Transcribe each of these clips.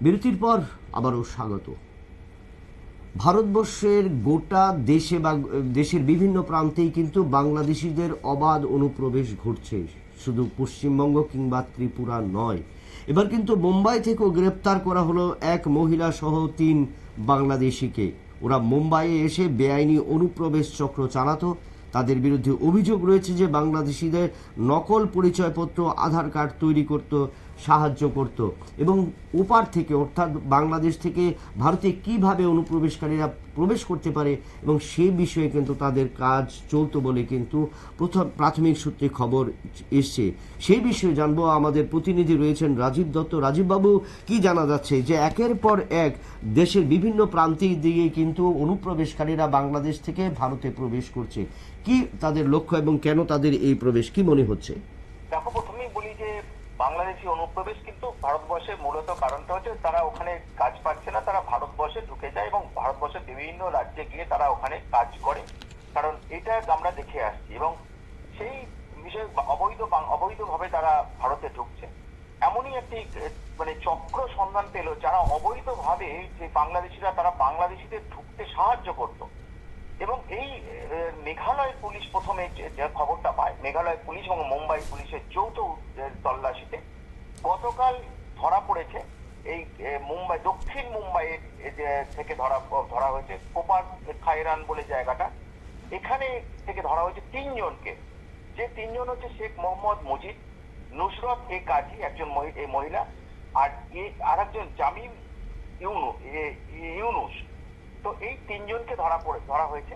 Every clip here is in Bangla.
বিরতির পর আবারও স্বাগত। ভারতবর্ষের গোটা দেশে বা দেশের বিভিন্ন প্রান্তেই কিন্তু বাংলাদেশিদের অবাধ অনুপ্রবেশ ঘটছে। শুধু পশ্চিমবঙ্গ কিংবা ত্রিপুরা নয়, এবার কিন্তু মুম্বাই থেকেও গ্রেপ্তার করা হলো এক মহিলা সহ 3 বাংলাদেশিকে। ওরা মুম্বাইয়ে এসে বেআইনি অনুপ্রবেশ চক্র চালাতো। তাদের বিরুদ্ধে অভিযোগ রয়েছে যে বাংলাদেশিদের নকল পরিচয়পত্র, আধার কার্ড তৈরি করত, সাহায্য করত এবং ওপার থেকে অর্থাৎ বাংলাদেশ থেকে ভারতে কিভাবে অনুপ্রবেশকারীরা প্রবেশ করতে পারে এবং সেই বিষয়ে কিন্তু তাদের কাজ চলতো বলে কিন্তু প্রাথমিক সূত্রে খবর এসছে। সেই বিষয়ে জানবো, আমাদের প্রতিনিধি রয়েছেন রাজীব দত্ত। রাজীববাবু, কি জানা যাচ্ছে যে একের পর এক দেশের বিভিন্ন প্রান্তিক দিকে কিন্তু অনুপ্রবেশকারীরা বাংলাদেশ থেকে ভারতে প্রবেশ করছে, কি তাদের লক্ষ্য এবং কেন তাদের এই প্রবেশ, কি মনে হচ্ছে? দেখো, প্রথমেই বলি যে বাংলাদেশি অনুপ্রবেশ কিন্তু ভারতবর্ষের মূলত কারণটা হচ্ছে তারা ওখানে কাজ পাচ্ছে না, তারা ভারতবর্ষে ঢুকে যায় এবং ভারতবর্ষের বিভিন্ন রাজ্যে গিয়ে তারা ওখানে কাজ করে। কারণ এটা আমরা দেখে আসছি এবং সেই বিষয়ে অবৈধভাবে তারা ভারতে ঢুকছে। এমনই একটি চক্র সন্ধান পেল যারা অবৈধভাবে যে বাংলাদেশিরা তারা বাংলাদেশিদের ঢুকতে সাহায্য করত। এবং এই মেঘালয় পুলিশ প্রথমে যে খবরটা পায়, মেঘালয় পুলিশ এবং মুম্বাই পুলিশের যৌথ তল্লাশিতে গতকাল ধরা পড়েছে এই মুম্বাই, দক্ষিণ মুম্বাইয়ের থেকে ধরা হয়েছে কোপার খায়রান বলে জায়গাটা। এখানে থেকে ধরা হয়েছে 3 জনকে। যে 3 জন হচ্ছে শেখ মোহাম্মদ মুজিব, নুসরত এ কাজী একজন মহিলা, আর একজন জামিম ইউনুস। তো এই 3 জনকে ধরা হয়েছে।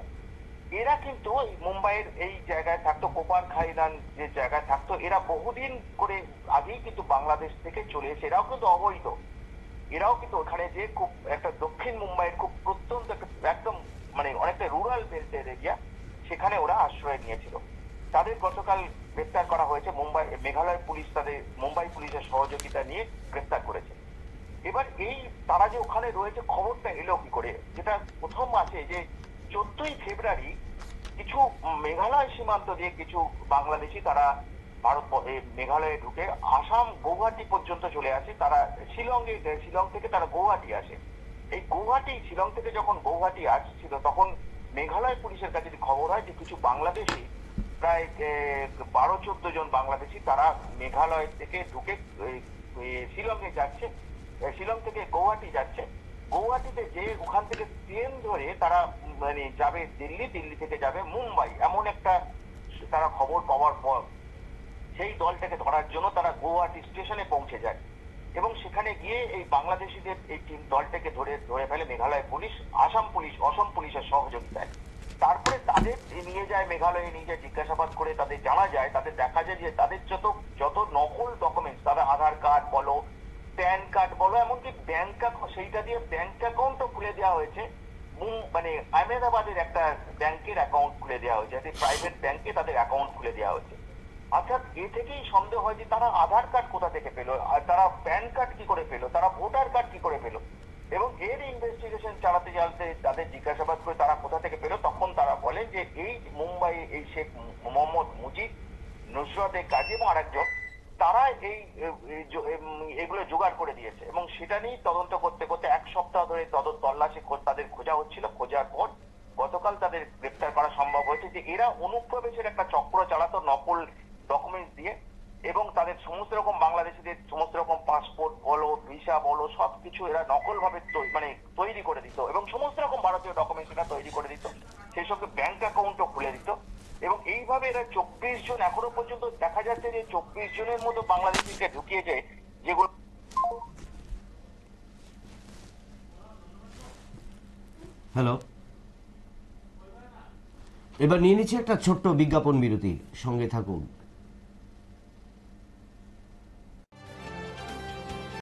এরা কিন্তু মুম্বাইয়ের এই জায়গায় থাকতো, কোপার খাইরান যে জায়গায় থাকতো, এরা বহুদিন করে আগেই কিন্তু বাংলাদেশ থেকে চলে এসে এরাও কিন্তু অবৈধ। এরাও কিন্তু ওখানে যে খুব একটা দক্ষিণ মুম্বাইয়ের খুব প্রত্যন্ত একদম অনেকটা রুরাল বেল্টের এরিয়া, সেখানে ওরা আশ্রয় নিয়েছিল। তাদের গতকাল গ্রেপ্তার করা হয়েছে। মেঘালয় পুলিশ তাদের মুম্বাই পুলিশের সহযোগিতা নিয়ে গ্রেপ্তার করেছে। এবার এই তারা যে ওখানে রয়েছে খবরটা এলো কি করে, যেটা প্রথম আছে যে 14ই ফেব্রুয়ারি কিছু মেঘালয় সীমান্ত দিয়ে কিছু বাংলাদেশি তারা মেঘালয়ে ঢুকে আসাম গৌহাটি পর্যন্ত চলে আসে। তারা শিলং থেকে তারা গৌহাটি আসে। এই শিলং থেকে যখন গৌহাটি আসছিল তখন মেঘালয় পুলিশের কাছে খবর হয় যে কিছু বাংলাদেশি, প্রায় 12-14 জন বাংলাদেশি তারা মেঘালয় থেকে ঢুকে শিলংয়ে যাচ্ছে, শিলং থেকে গৌহাটি যাচ্ছে। গৌহাটিতে যে ওখান থেকে ট্রেন ধরে তারা যাবে দিল্লি থেকে যাবে মুম্বাই, এমন একটা তারা খবর পাওয়ার পর সেই দলটাকে ধরার জন্য তারা গৌহাটি স্টেশনে পৌঁছে যায় এবং সেখানে গিয়ে এই বাংলাদেশিদের এই দলটাকে ধরে ফেলে মেঘালয় পুলিশ, অসম পুলিশের সহযোগিতায়। তারপরে তাদের নিয়ে যায় মেঘালয়ে, নিয়ে যায় জিজ্ঞাসাবাদ করে তাদের জানা যায়, তাদের দেখা যায় যে তাদের যত নকল ডকুমেন্টস, তাদের আধার কার্ড বলো, প্যান কার্ড বলো, এমনকি সেইটা দিয়ে ব্যাংক অ্যাকাউন্টও খুলে দেওয়া হয়েছে। আহমেদাবাদের একটা ব্যাংকের অ্যাকাউন্ট খুলে দেওয়া হয়েছে, প্রাইভেট ব্যাংকে তাদের অ্যাকাউন্ট খুলে দেওয়া হয়েছে। অর্থাৎ এ থেকেই সন্দেহ হয় যে তারা আধার কার্ড কোথা থেকে পেলো, আর তারা প্যান কার্ড কি করে পেলো, তারা ভোটার কার্ড কি করে পেলো। এবং এর ইনভেস্টিগেশন চালাতে তাদের জিজ্ঞাসাবাদ করে তারা কোথা থেকে পেলো, তখন তারা বলেন যে এই মুম্বাই এই শেখ মোহাম্মদ মুজিব, নুসরত এ কাজী এবং আরেকজন, তারা এগুলো জোগাড় করে দিয়েছে। এবং সেটা নিয়ে তদন্ত করতে করতে 1 সপ্তাহ ধরে তল্লাশি তাদের খোঁজা হচ্ছিল। খোঁজার পর গতকাল তাদের গ্রেপ্তার করা সম্ভব হয়েছে। যে এরা অনুপ্রবেশের একটা চক্র চালাতো নকল ডকুমেন্টস দিয়ে এবং তাদের সমস্ত রকম বাংলাদেশিদের সমস্ত রকম পাসপোর্ট বলো, ভিসা বলো, সবকিছু এরা নকল ভাবে তৈরি করে দিত এবং সমস্ত রকম ভারতীয় ডকুমেন্টস এরা তৈরি করে দিত, সেই সঙ্গে ব্যাংক অ্যাকাউন্টও খুলে দিত। এবং এইভাবে এরা 24 জন, এখনো পর্যন্ত দেখা যাচ্ছে যে 24 জনের মতো বাংলাদেশিকে ঢুকিয়েছে, যেগুলো। হ্যালো, এবার নিয়ে নিচ্ছে একটা ছোট্ট বিজ্ঞাপন বিরতি, সঙ্গে থাকুন।